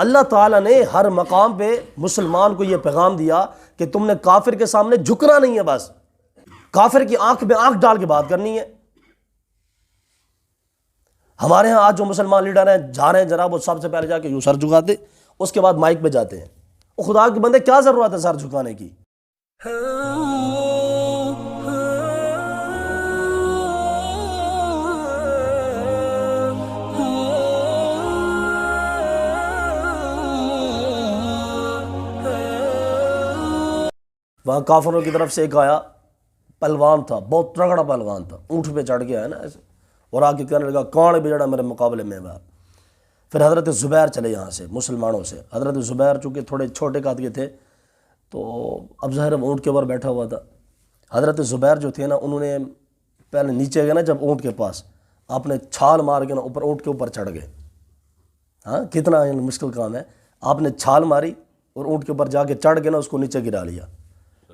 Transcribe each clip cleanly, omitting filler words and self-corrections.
اللہ تعالیٰ نے ہر مقام پہ مسلمان کو یہ پیغام دیا کہ تم نے کافر کے سامنے جھکنا نہیں ہے، بس کافر کی آنکھ میں آنکھ ڈال کے بات کرنی ہے۔ ہمارے ہاں آج جو مسلمان لیڈر ہیں جا رہے ہیں جناب، وہ سب سے پہلے جا کے یوں سر جھکاتے، اس کے بعد مائک پہ جاتے ہیں۔ وہ خدا کے بندے کیا ضرورت ہے سر جھکانے کی؟ وہاں کافروں کی طرف سے ایک آیا، پہلوان تھا، بہت تگڑا پہلوان تھا، اونٹ پہ چڑھ کے آیا نا ایسے، اور آ کے کہنے لگا کون بھی جڑا میرے مقابلے میں ہے۔ پھر حضرت زبیر چلے یہاں سے مسلمانوں سے۔ حضرت زبیر چونکہ تھوڑے چھوٹے قد کے تھے تو اب ظاہر اونٹ کے اوپر بیٹھا ہوا تھا۔ حضرت زبیر جو تھے نا، انہوں نے پہلے نیچے گئے نا جب اونٹ کے پاس، آپ نے چھال مار کے نا اوپر اونٹ کے اوپر چڑھ گئے۔ ہاں کتنا مشکل کام ہے، آپ نے چھال ماری اور اونٹ کے اوپر جا کے چڑھ کے نا اس کو نیچے گرا لیا،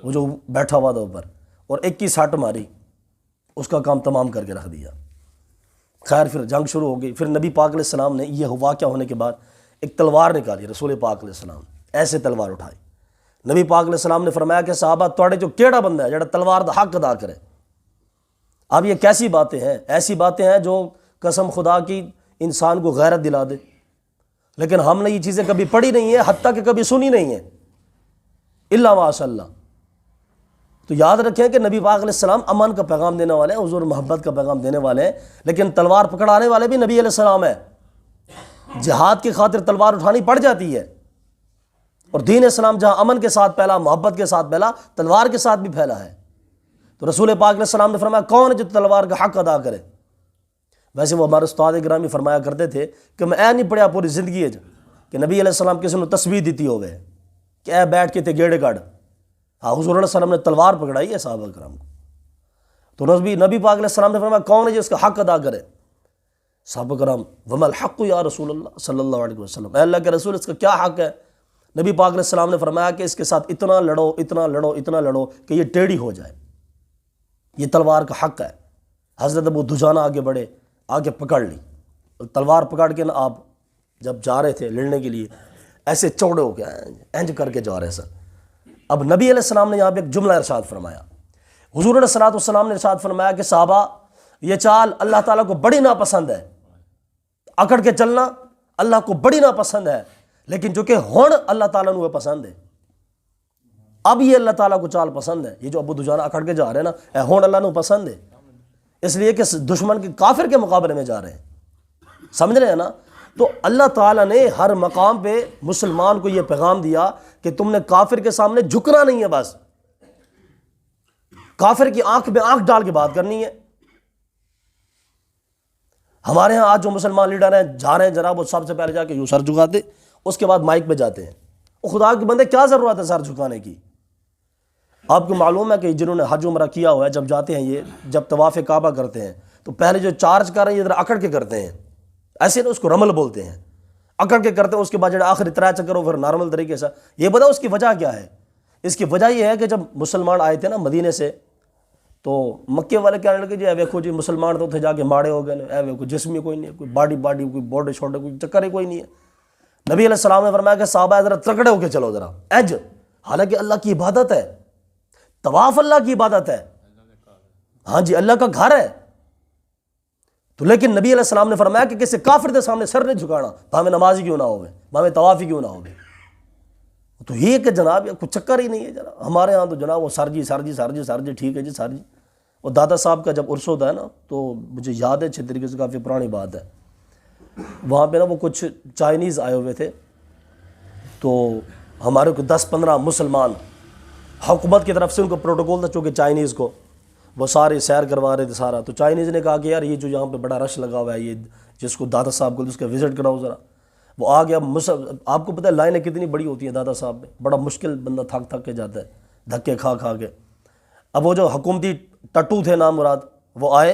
وہ جو بیٹھا ہوا تھا اوپر، اور ایک کی سٹ ماری، اس کا کام تمام کر کے رکھ دیا۔ خیر پھر جنگ شروع ہو گئی۔ پھر نبی پاک علیہ السلام نے یہ واقعہ ہونے کے بعد ایک تلوار نکالی، رسول پاک علیہ السلام ایسے تلوار اٹھائی۔ نبی پاک علیہ السلام نے فرمایا کہ صحابہ توڑے جو کیڑا بندہ ہے جڑا تلوار دا حق ادا کرے۔ اب یہ کیسی باتیں ہیں؟ ایسی باتیں ہیں جو قسم خدا کی انسان کو غیرت دلا دے، لیکن ہم نے یہ چیزیں کبھی پڑھی نہیں ہیں، حتیٰ کہ کبھی سنی نہیں ہیں، الا ماشاء اللہ۔ تو یاد رکھیں کہ نبی پاک علیہ السلام امن کا پیغام دینے والے ہیں، حضور محبت کا پیغام دینے والے ہیں، لیکن تلوار پکڑانے والے بھی نبی علیہ السلام ہیں۔ جہاد کی خاطر تلوار اٹھانی پڑ جاتی ہے، اور دین اسلام جہاں امن کے ساتھ پھیلا، محبت کے ساتھ پھیلا، تلوار کے ساتھ بھی پھیلا ہے۔ تو رسول پاک علیہ السلام نے فرمایا کون ہے جو تلوار کا حق ادا کرے؟ ویسے وہ ہمارے استاد گرامی فرمایا کرتے تھے کہ میں اے نہیں پڑھیا پوری زندگی ہے کہ نبی علیہ السلام کسی نے تسبیح دیتی ہوئے کہ اے بیٹھ کے تے گیڑے کاٹ۔ ہاں حضور علیہ السلام نے تلوار پکڑائی ہے صحابہ کرام کو۔ تو نبی پاک علیہ السلام نے فرمایا کون ہے جو اس کا حق ادا کرے؟ صحابہ کرام وما الحق یا رسول اللہ صلی اللہ علیہ وسلم، اے اللہ کے رسول اس کا کیا حق ہے؟ نبی پاک علیہ السلام نے فرمایا کہ اس کے ساتھ اتنا لڑو اتنا لڑو اتنا لڑو کہ یہ ٹیڑھی ہو جائے، یہ تلوار کا حق ہے۔ حضرت ابو دجانہ آگے بڑھے، آگے پکڑ لی تلوار، پکڑ کے نا آپ جب جا رہے تھے لڑنے کے لیے ایسے چوڑے ہو کے انج کر کے جا رہے سر۔ اب نبی علیہ السلام نے یہاں پہ ایک جملہ ارشاد فرمایا، حضور علیہ السلام نے ارشاد فرمایا کہ صحابہ یہ چال اللہ تعالیٰ کو بڑی ناپسند ہے، اکڑ کے چلنا اللہ کو بڑی ناپسند ہے، لیکن جو کہ ہون اللہ تعالیٰ نے وہ پسند ہے۔ اب یہ اللہ تعالیٰ کو چال پسند ہے، یہ جو ابو دجانہ اکڑ کے جا رہے ہیں نا، اے ہون اللہ نے پسند ہے، اس لیے کہ دشمن کے کافر کے مقابلے میں جا رہے ہیں، سمجھ رہے ہیں نا؟ تو اللہ تعالیٰ نے ہر مقام پہ مسلمان کو یہ پیغام دیا کہ تم نے کافر کے سامنے جھکنا نہیں ہے، بس کافر کی آنکھ میں آنکھ ڈال کے بات کرنی ہے۔ ہمارے ہاں آج جو مسلمان لیڈر ہیں جا رہے ہیں جناب، وہ سب سے پہلے جا کے یوں سر جھکاتے، اس کے بعد مائک پہ جاتے ہیں۔ وہ خدا کے بندے کیا ضرورت ہے سر جھکانے کی؟ آپ کو معلوم ہے کہ جنہوں نے حج عمرہ کیا ہوا ہے، جب جاتے ہیں یہ جب طواف کعبہ کرتے ہیں تو پہلے جو چارج کر رہے ہیں یہ ذرا اکڑ کے کرتے ہیں، ایسے نا اس کو رمل بولتے ہیں، اکڑ کے کرتے ہیں، اس کے بعد جڑا آخری ترا چکر ہو پھر نارمل طریقے سے۔ یہ بتا اس کی وجہ کیا ہے؟ اس کی وجہ یہ ہے کہ جب مسلمان آئے تھے نا مدینے سے، تو مکے والے کہنے لگے جی اے ویکھو جی مسلمان تو اتنے جا کے ماڑے ہو گئے، اے ویکھو جسم ہی کوئی نہیں ہے، کوئی باڈی کوئی بورڈے شوڈے کوئی چکر ہی کوئی نہیں ہے۔ نبی علیہ السلام نے فرمایا کہ صحابہ ذرا تکڑے ہو کے چلو ذرا اج، حالانکہ اللہ کی عبادت ہے، طواف اللہ کی عبادت ہے، ہاں جی اللہ کا گھر ہے، تو لیکن نبی علیہ السلام نے فرمایا کہ کسی کافر کے سامنے سر نہیں جھکانا، بھاویں نمازی کیوں نہ ہوئے، بھاویں طوافی کیوں نہ ہوئے۔ تو یہ کہ جناب یہ کوئی چکر ہی نہیں ہے جناب، ہمارے ہاں تو جناب وہ سر جی ٹھیک ہے جی سر جی۔ اور دادا صاحب کا جب عرس ہوتا ہے نا تو مجھے یاد ہے اچھے طریقے سے، کافی پرانی بات ہے، وہاں پہ نا وہ کچھ چائنیز آئے ہوئے تھے، تو ہمارے کو 10-15 مسلمان حکومت کی طرف سے ان کو پروٹوکول تھا چونکہ چائنیز کو وہ سارے سیر کروا رہے تھے سارا، تو چائنیز نے کہا کہ یار یہ جو یہاں پہ بڑا رش لگا ہوا ہے، یہ جس کو دادا صاحب کو اس کا وزٹ کراؤ ذرا۔ وہ آ گیا، آپ کو پتہ ہے لائنیں کتنی بڑی ہوتی ہیں دادا صاحب میں، بڑا مشکل بندہ تھک کے جاتا ہے دھکے کھا کے۔ اب وہ جو حکومتی ٹٹو تھے نام مراد وہ آئے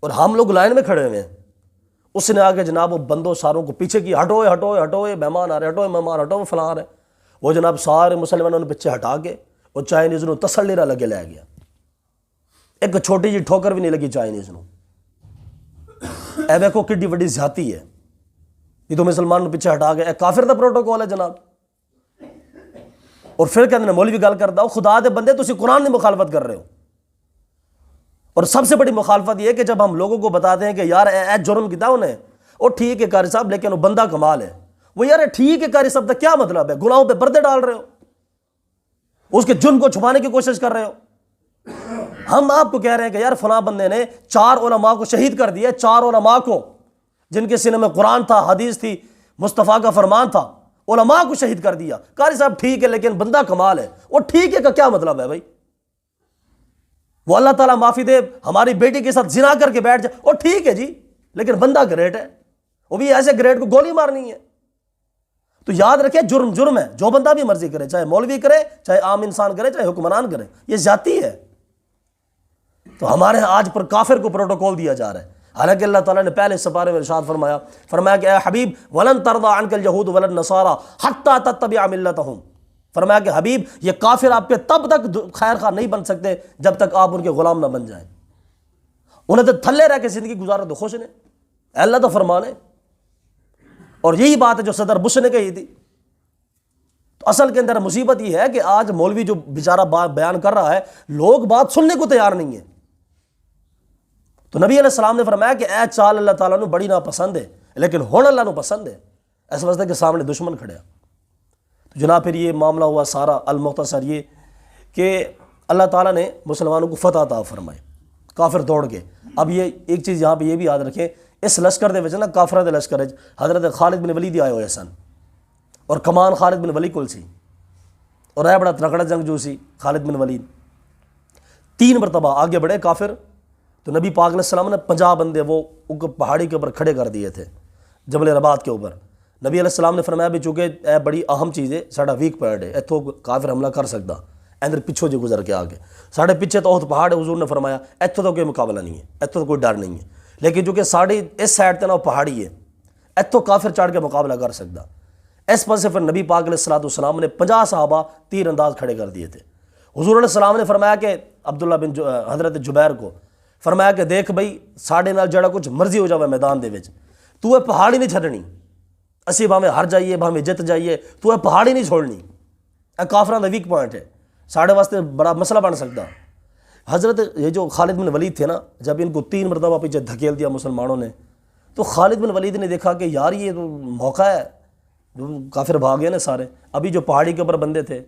اور ہم لوگ لائن میں کھڑے ہوئے ہیں، اس نے آگے جناب وہ بندوں ساروں کو پیچھے کی، ہٹوئے مہمان آ رہے، ہٹو فلاں آ رہے، وہ جناب سارے مسلمانوں نے پیچھے ہٹا کے اور چائنیز نو تسلی نہ لگے لے گیا، ایک چھوٹی جی ٹھوکر بھی نہیں لگی چائنیز نو۔ اے ویکھو کڈی وڈی زیادتی ہے، یہ تو مسلمان نے پیچھے ہٹا گیا، کافر دا پروٹوکول ہے جناب۔ اور پھر کہتے ہیں مولوی گل کرتا ہو خدا دے بندے تسی قرآن کی مخالفت کر رہے ہو۔ اور سب سے بڑی مخالفت یہ ہے کہ جب ہم لوگوں کو بتاتے ہیں کہ یار اے جرم کیتا انہیں، وہ ٹھیک ہے قاری صاحب لیکن وہ بندہ کمال ہے، وہ یار ٹھیک ہے قاری صاحب کا کیا مطلب ہے؟ گناہوں پہ پردے ڈال رہے ہو، اس کے جرم کو چھپانے کی کوشش کر رہے ہو۔ ہم آپ کو کہہ رہے ہیں کہ یار فلاں بندے نے 4 علماء کو شہید کر دیا، 4 علماء کو جن کے سینے میں قرآن تھا، حدیث تھی، مصطفیٰ کا فرمان تھا، علماء کو شہید کر دیا۔ قاری صاحب ٹھیک ہے لیکن بندہ کمال ہے، وہ ٹھیک ہے کا کیا مطلب ہے بھائی؟ وہ اللہ تعالیٰ معافی دے ہماری بیٹی کے ساتھ زنا کر کے بیٹھ جائے، وہ ٹھیک ہے جی لیکن بندہ گریٹ ہے، وہ بھی ایسے گریٹ کو گولی مارنی ہے۔ تو یاد رکھے جرم جرم ہے، جو بندہ بھی مرضی کرے، چاہے مولوی کرے، چاہے عام انسان کرے، چاہے حکمران کرے، یہ ذاتی ہے۔ تو ہمارے ہاں آج پر کافر کو پروٹوکول دیا جا رہا ہے، حالانکہ اللہ تعالیٰ نے پہلے سپارے میں ارشاد فرمایا کہ اے حبیب ولن ترضى عنك اليهود ولا النصارى حتى تتبع ملتهم، فرمایا کہ حبیب یہ کافر آپ کے تب تک خیر خواہ نہیں بن سکتے جب تک آپ ان کے غلام نہ بن جائیں۔ انہیں تو تھلے رہ کے زندگی گزارا تو خوش نے، اللہ تو فرمانے۔ اور یہی بات ہے جو صدر بش نے کہی تھی۔ تو اصل کے اندر مصیبت یہ ہے کہ آج مولوی جو بیچارہ بات بیان کر رہا ہے، لوگ بات سننے کو تیار نہیں ہیں۔ تو نبی علیہ السلام نے فرمایا کہ اے چال اللہ تعالیٰ نے بڑی ناپسند ہے لیکن ہون اللہ نو پسند ہے، اس واسطے کے سامنے دشمن کھڑیا۔ تو جناب پھر یہ معاملہ ہوا سارا، المختصر یہ کہ اللہ تعالیٰ نے مسلمانوں کو فتح عطا فرمائے، کافر دوڑ گئے۔ اب یہ ایک چیز یہاں پہ یہ بھی یاد رکھیں، اس لشکر دے وچ نا کافراں دے لشکر وچ حضرت خالد بن ولید آئے ہوئے سن، اور کمان خالد بن ولید کول سی، اور اے بڑا ترکڑا جنگجو سی خالد بن ولید۔ 3 مرتبہ آگے بڑھے کافر، تو نبی پاک علیہ السلام نے 50 بندے وہ ان کو پہاڑی کے اوپر کھڑے کر دیے تھے، جبل رباط کے اوپر۔ نبی علیہ السلام نے فرمایا بھی چونکہ اے بڑی اہم چیز ہے، ساڈا ویک پوائنٹ ہے، اتوں کافر حملہ کر سکتا، ادھر پچھوں جو گزر کے آگے ساڑھے پیچھے تو پہاڑ ہے، حضور نے فرمایا اتوں تو کوئی مقابلہ نہیں ہے، اتوں تو کوئی ڈر نہیں ہے، لیکن چونکہ ساڑھی اس سائڈ تے نا وہ پہاڑی ہے، اتوں کافر چڑھ کے مقابلہ کر سکتا۔ اس پر سے پھر نبی پاک علیہ السلام نے 50 صحابہ تیر انداز کھڑے کر دیے تھے۔ حضور علیہ السلام نے فرمایا کہ عبداللہ بن حضرت جبیر کو فرمایا کہ دیکھ بھئی ساڑھے نال جڑا کچھ مرضی ہو جاوے میدان دے وچ، تو اے پہاڑی نہیں چھڈنی، اسی بھاویں ہر جائیے بھاویں جت جائیے، تو اے پہاڑی نہیں چھوڑنی، اے کافراں دا ویک پوائنٹ ہے، ساڑھے واسطے بڑا مسئلہ بن سکتا۔ حضرت یہ جو خالد بن ولید تھے نا، جب ان کو 3 مرتبہ پیچھے دھکیل دیا مسلمانوں نے، تو خالد بن ولید نے دیکھا کہ یار یہ تو موقع ہے، جو کافر بھاگ گئے نا سارے، ابھی جو پہاڑی کے اوپر بندے تھے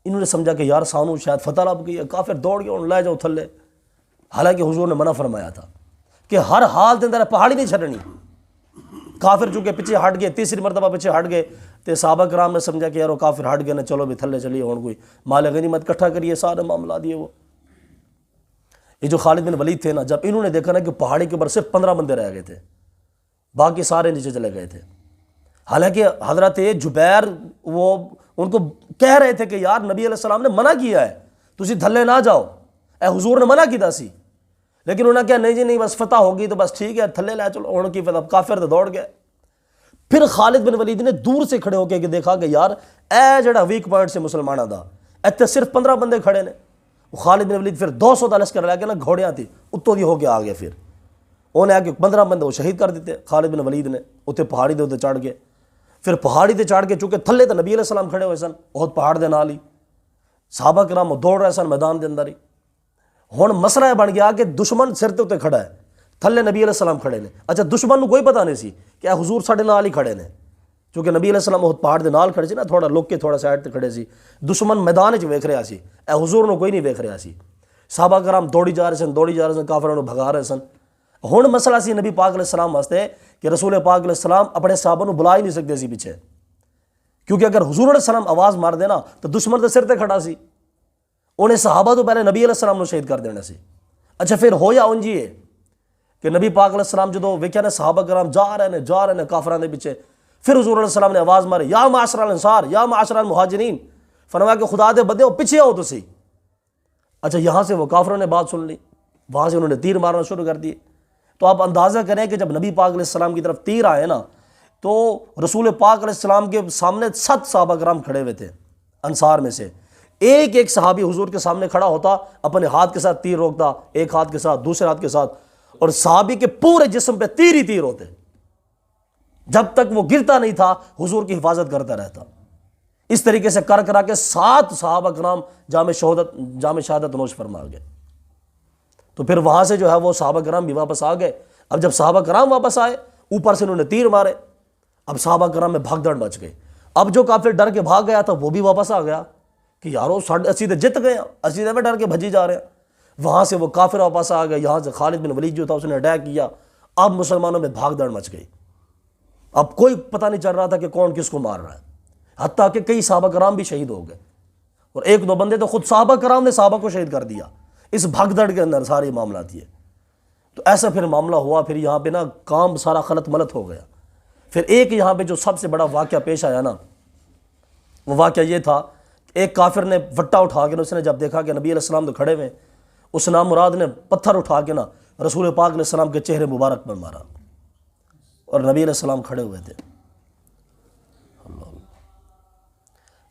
انہوں نے سمجھا کہ یار سانو شاید فتح لب گئی ہے، کافر دوڑ گئے، لے جاؤ تھلے۔ حالانکہ حضور نے منع فرمایا تھا کہ ہر حال دے اندر پہاڑی نہیں چھڈنی۔ کافر چونکہ پیچھے ہٹ گئے، 3 مرتبہ پیچھے ہٹ گئے، تو صحابہ کرام نے سمجھا کہ یار وہ کافر ہٹ گئے نا، چلو بھی تھلے چلیے، ہوں کوئی مال غنیمت اکٹھا کریے، سارے معاملہ دیے۔ وہ یہ جو خالد بن ولید تھے نا، جب انہوں نے دیکھا نا کہ پہاڑی کے اوپر صرف 15 بندے رہ گئے تھے، باقی سارے نیچے چلے گئے تھے، حالانکہ حضرت جبیر وہ ان کو کہہ رہے تھے کہ یار نبی علیہ السلام نے منع کیا ہے، تسی تھلے نہ جاؤ، اے حضور نے منع کیا سی، لیکن انہوں نے کہا نہیں جی نہیں، بس فتح ہوگی تو بس ٹھیک ہے، تھلے لے چلو، ان کی فتح، کافر تو دوڑ گئے۔ پھر خالد بن ولید نے دور سے کھڑے ہو کے دیکھا کہ یار اے جڑا ویک پوائنٹ سے مسلمانوں دا، اتنے صرف 15 بندے کھڑے نے۔ خالد بن ولید پھر 200 دا لشکر لے کے نا گھوڑیاں تھی اتوں دی ہو کے آ گئے، پھر انہیں آ کے 15 بندے وہ شہید کر دیتے خالد بن ولید نے، اتنے پہاڑی دے اتنے چڑھ گئے۔ پھر پہاڑی تے چڑھ کے چونکہ تھلے تو نبی علیہ السلام کھڑے ہوئے سن، بہت پہاڑ دے نال ہی صحابہ کرام دوڑ رہے سن میدان دے اندر ہی۔ ہن مسئلہ یہ بن گیا کہ دشمن سر تے اتنے کھڑا ہے، تھلے نبی علیہ السلام کھڑے نے۔ اچھا دشمن کو کوئی پتہ نہیں سی کہ حضور ساڈے نال ہی کھڑے نے، کیونکہ نبی علیہ السلام بہت پہاڑ دے نال کھڑے سی نا، تھوڑا لک کے تھوڑا سائڈ تے کھڑے سی، دشمن میدان وچ ویکھ رہا سی، اے حضور نو کوئی نہیں ویکھ رہا سی۔ صحابہ کرام دوڑی جا رہے سن، کافراں نو بھگا رہے سن۔ ہن مسئلہ سی نبی پاک علیہ السلام واسطے کہ رسول پاک علیہ السلام اپنے صحابہ نو بلا ہی نہیں سکتے سی پیچھے، کیونکہ اگر حضور علیہ السلام آواز مار دینا تو دشمن دے سر تے کھڑا سی، انہیں صحابہ تو پہلے نبی علیہ السلام نو شہید کر دینا سی۔ اچھا پھر ہویا انج ہی ہے کہ نبی پاک علیہ السلام جدو ویکھیا نے صحابہ کرام جا رہے ہیں کافراں دے پیچھے، پھر حضور علیہ السلام نے آواز ماری یا معاشر الانصار یا معاشر المہاجرین، فرمایا کہ خدا دے بندے ہو پیچھے آؤ تسی۔ اچھا یہاں سے وہ کافروں نے بات سن لی، وہاں سے انہوں نے تیر مارنا شروع کر دیے۔ تو آپ اندازہ کریں کہ جب نبی پاک علیہ السلام کی طرف تیر آئے نا، تو رسول پاک علیہ السلام کے سامنے 7 صحابہ کرام کھڑے ہوئے تھے انصار میں سے، ایک صحابی حضور کے سامنے کھڑا ہوتا، اپنے ہاتھ کے ساتھ تیر روکتا، ایک ہاتھ کے ساتھ، دوسرے ہاتھ کے ساتھ، اور صحابی کے پورے جسم پہ تیر ہی تیر ہوتے۔ جب تک وہ گرتا نہیں تھا حضور کی حفاظت کرتا رہتا. اس طریقے سے کر کرا کے 7 صحابہ کرام جام شہادت نوش فرما گئے. تو پھر وہاں سے جو ہے وہ صحابہ کرام بھی واپس آ گئے. اب جب صحابہ کرام واپس آئے اوپر سے انہوں نے تیر مارے. اب صحابہ کرام میں بھاگ دوڑ مچ گئی. اب جو کافر ڈر کے بھاگ گیا تھا وہ بھی واپس آ گیا کہ یارو اسی تو جت گئے ہیں, اسی تو ڈر کے بھجی جا رہے ہیں. وہاں سے وہ کافر واپس آ گئے. یہاں سے خالد بن ولید جو تھا اس نے اٹیک کیا. اب مسلمانوں میں بھاگ دوڑ مچ گئی. اب کوئی پتہ نہیں چل رہا تھا کہ کون کس کو مار رہا ہے. حتیٰ کہ کئی صحابہ کرام بھی شہید ہو گئے, اور 1-2 بندے تو خود صحابہ کرام نے صحابہ کو شہید کر دیا اس بھگ دڑ کے اندر. سارے معاملات یہ تو ایسا پھر معاملہ ہوا. پھر یہاں پہ نا کام سارا خلط ملط ہو گیا. پھر ایک یہاں پہ جو سب سے بڑا واقعہ پیش آیا نا, وہ واقعہ یہ تھا, ایک کافر نے وٹا اٹھا کے اس نے جب دیکھا کہ نبی علیہ السلام تو کھڑے ہوئے, اس نامراد نے پتھر اٹھا کے نا رسول پاک علیہ السلام کے چہرے مبارک پر مارا, اور نبی علیہ السلام کھڑے ہوئے تھے.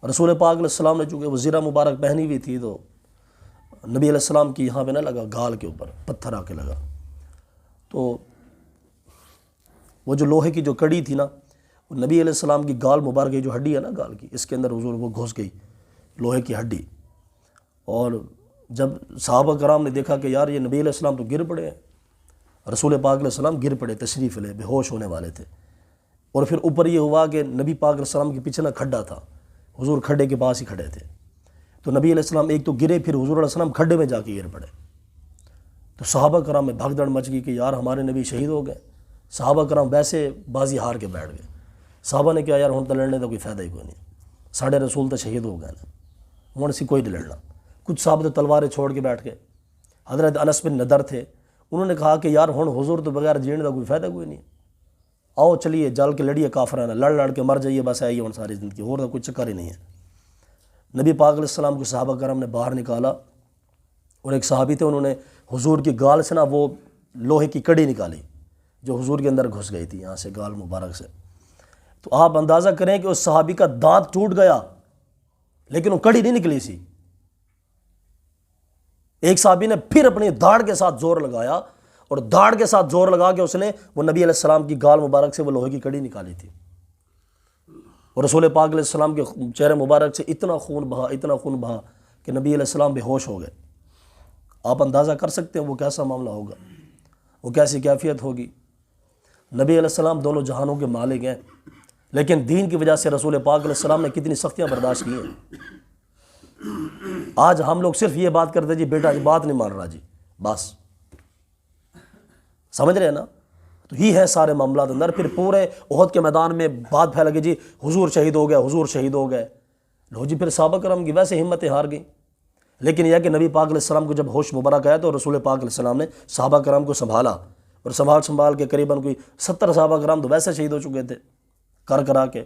رسول پاک علیہ السلام نے چونکہ وہ زرہ مبارک پہنی ہوئی تھی تو نبی علیہ السلام کی یہاں پہ نہ لگا, گال کے اوپر پتھر آ کے لگا. تو وہ جو لوہے کی جو کڑی تھی نا, وہ نبی علیہ السلام کی گال مبارک کی جو ہڈی ہے نا گال کی, اس کے اندر حضور وہ گھس گئی لوہے کی ہڈی. اور جب صحابہ کرام نے دیکھا کہ یار یہ نبی علیہ السلام تو گر پڑے ہیں, رسول پاک علیہ السلام گر پڑے, تشریف لے, بے ہوش ہونے والے تھے. اور پھر اوپر یہ ہوا کہ نبی پاک علیہ السلام کے پیچھے نہ کھڈا تھا, حضور کھڈے کے پاس ہی کھڑے تھے. تو نبی علیہ السلام ایک تو گرے, پھر حضور علیہ السلام کھڈے میں جا کے گر پڑے. تو صحابہ کرام میں بھگ دوڑ مچ گئی کہ یار ہمارے نبی شہید ہو گئے. صحابہ کرام ویسے بازی ہار کے بیٹھ گئے. صحابہ نے کہا یار ہوں تو لڑنے کا کوئی فائدہ ہی کوئی نہیں, ساڑھے رسول تو شہید ہو گئے نا, ہوں اسی کوئی نہیں لڑنا. کچھ صحابہ تو تلواریں چھوڑ کے بیٹھ گئے. حضرت انس بن نضر تھے, انہوں نے کہا کہ یار ہوں حضور تو بغیر جینے کا کوئی فائدہ کوئی نہیں, آؤ چلیے جل کے لڑیے کافرانہ, لڑ لڑ کے مر جائیے بس, آئیے ہوں ساری زندگی, اور تو کوئی چکر ہی نہیں ہے. نبی پاک علیہ السلام کو صحابہ کرام نے باہر نکالا, اور ایک صحابی تھے انہوں نے حضور کی گال سے نا وہ لوہے کی کڑی نکالی جو حضور کے اندر گھس گئی تھی یہاں سے گال مبارک سے. تو آپ اندازہ کریں کہ اس صحابی کا دانت ٹوٹ گیا لیکن وہ کڑی نہیں نکلی سی. ایک صحابی نے پھر اپنی داڑھ کے ساتھ زور لگایا, اور داڑھ کے ساتھ زور لگا کے اس نے وہ نبی علیہ السلام کی گال مبارک سے وہ لوہے کی کڑی نکالی تھی. اور رسول پاک علیہ السلام کے چہرے مبارک سے اتنا خون بہا کہ نبی علیہ السلام بے ہوش ہو گئے. آپ اندازہ کر سکتے ہیں وہ کیسا معاملہ ہوگا, وہ کیسی کیفیت ہوگی. نبی علیہ السلام دونوں جہانوں کے مالک ہیں, لیکن دین کی وجہ سے رسول پاک علیہ السلام نے کتنی سختیاں برداشت کی ہیں. آج ہم لوگ صرف یہ بات کرتے جی بیٹا یہ بات نہیں مان رہا جی, بس سمجھ رہے ہیں نا. تو یہ ہے سارے معاملات اندر. پھر پورے احد کے میدان میں بات پھیل گئی جی حضور شہید ہو گئے, حضور شہید ہو گئے. لو جی پھر صحابہ کرام کی ویسے ہمتیں ہار گئیں. لیکن یہ کہ نبی پاک علیہ السلام کو جب ہوش مبارک آیا تو رسول پاک علیہ السلام نے صحابہ کرام کو سنبھالا, اور سنبھال کے قریباً کوئی 70 صحابہ کرام تو ویسے شہید ہو چکے تھے کرا کے.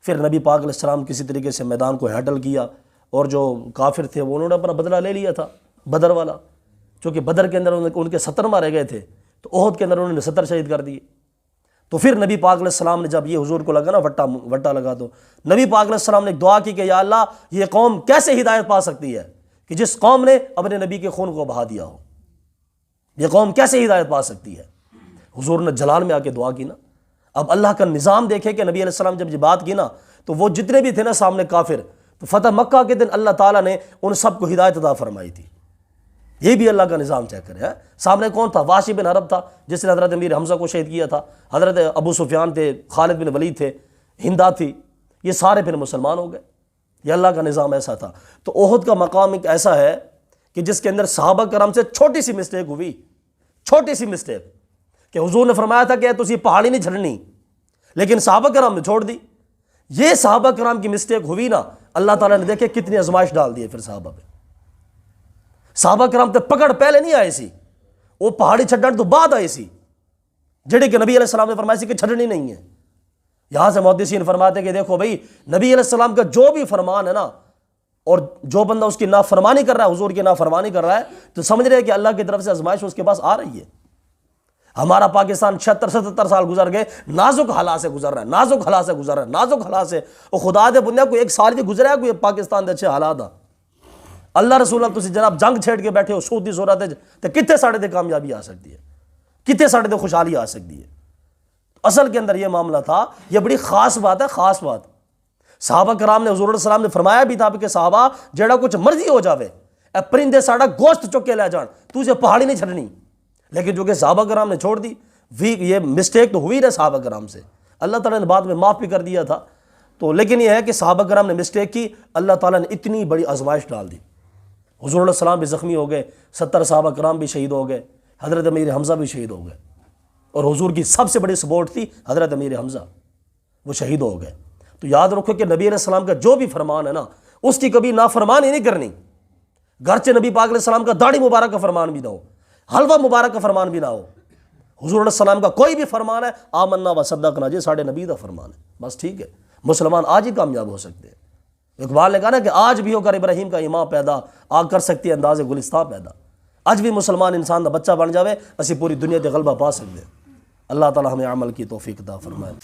پھر نبی پاک علیہ السلام کسی طریقے سے میدان کو ہینڈل کیا, اور جو کافر تھے وہ انہوں نے اپنا بدلہ لے لیا تھا بدر والا, چونکہ بدر کے اندر ان کے 70 مارے گئے تھے, تو احد کے اندر انہوں نے 70 شہید کر دیے. تو پھر نبی پاک علیہ السلام نے جب یہ حضور کو لگا نا وٹا لگا, تو نبی پاک علیہ السلام نے دعا کی کہ یا اللہ یہ قوم کیسے ہدایت پا سکتی ہے کہ جس قوم نے اپنے نبی کے خون کو بہا دیا ہو, یہ قوم کیسے ہدایت پا سکتی ہے. حضور نے جلال میں آ کے دعا کی نا. اب اللہ کا نظام دیکھے کہ نبی علیہ السلام جب یہ بات کی نا, تو وہ جتنے بھی تھے نا سامنے کافر, تو فتح مکہ کے دن اللہ تعالیٰ نے ان سب کو ہدایت عطا فرمائی تھی. یہ بھی اللہ کا نظام چیک کرے. سامنے کون تھا؟ واشی بن عرب تھا جس نے حضرت امیر حمزہ کو شہید کیا تھا, حضرت ابو سفیان تھے, خالد بن ولید تھے, ہندا تھی, یہ سارے پھر مسلمان ہو گئے. یہ اللہ کا نظام ایسا تھا. تو احد کا مقام ایک ایسا ہے کہ جس کے اندر صحابہ کرام سے چھوٹی سی مسٹیک ہوئی, چھوٹی سی مسٹیک, کہ حضور نے فرمایا تھا کہ تجھے پہاڑی نہیں چھڑنی, لیکن صحابہ کرام نے چھوڑ دی. یہ صحابہ کرام کی مسٹیک ہوئی نا, اللہ تعالیٰ نے دیکھے کتنی آزمائش ڈال دی ہے پھر صحابہ پہ. صحابہ کرام تے پکڑ پہلے نہیں آئے سی, وہ پہاڑی چھڈن تو بعد آئی سی, جڑے کہ نبی علیہ السلام نے فرمایا سی کہ چھڈنی نہیں ہے. یہاں سے محدثین فرماتے کہ دیکھو بھائی نبی علیہ السلام کا جو بھی فرمان ہے نا, اور جو بندہ اس کی نافرمانی کر رہا ہے, حضور کی نافرمانی کر رہا ہے, تو سمجھ رہے کہ اللہ کی طرف سے آزمائش اس کے پاس آ رہی ہے. ہمارا پاکستان 76-77 سال گزر گئے, نازک حالات سے گزر رہا ہے, نازک حالات سے گزر رہا ہے, نازک حالات سے. اور خدا دے بندے کوئی ایک سال بھی گزرا ہے کوئی پاکستان دے اچھے حالات آ, اللہ رسول اللہ تسی جناب جنگ چھیڑ کے بیٹھے ہو سعودی صورت تے کتنے ساڑے تے کامیابی آ سکتی ہے, کتنے ساڑے تے خوشحالی آ سکتی ہے. اصل کے اندر یہ معاملہ تھا. یہ بڑی خاص بات ہے, خاص بات. صحابہ کرام نے حضور علیہ السلام نے فرمایا بھی تھا کہ صحابہ جیڑا کچھ مرضی ہو جاوے, اے پرندے ساڑا گوشت چک کے لے جان, تجھے پہاڑی نہیں چھڑنی. لیکن جو کہ صحابہ کرام نے چھوڑ دی, یہ مسٹیک تو ہوئی رہے صحابہ کرام سے, اللہ تعالیٰ نے بعد میں معاف بھی کر دیا تھا. تو لیکن یہ ہے کہ صحابہ کرام نے مسٹیک کی, اللہ تعالیٰ نے اتنی بڑی آزمائش ڈال دی. حضور علیہ السلام بھی زخمی ہو گئے, 70 صحابہ کرام بھی شہید ہو گئے, حضرت امیر حمزہ بھی شہید ہو گئے, اور حضور کی سب سے بڑی سپورٹ تھی حضرت امیر حمزہ, وہ شہید ہو گئے. تو یاد رکھو کہ نبی علیہ السلام کا جو بھی فرمان ہے نا, اس کی کبھی نافرمانی نہیں کرنی. گرچہ نبی پاک علیہ السلام کا داڑھی مبارک کا فرمان بھی نہ ہو, حلوہ مبارک کا فرمان بھی نہ ہو, حضور علیہ السلام کا کوئی بھی فرمان ہے آمنا و صدقنا, جی ساڑھے نبی کا فرمان ہے, بس ٹھیک ہے. مسلمان آج ہی کامیاب ہو سکتے ہیں. اقبال نے کہا نا کہ آج بھی ہو کر ابراہیم کا امام پیدا, آگ کر سکتی ہے انداز گلستان پیدا. آج بھی مسلمان انسان کا بچہ بن جاوے, اسی پوری دنیا تے غلبہ پا سکتے ہیں. اللہ تعالی ہمیں عمل کی توفیق عطا فرمائے.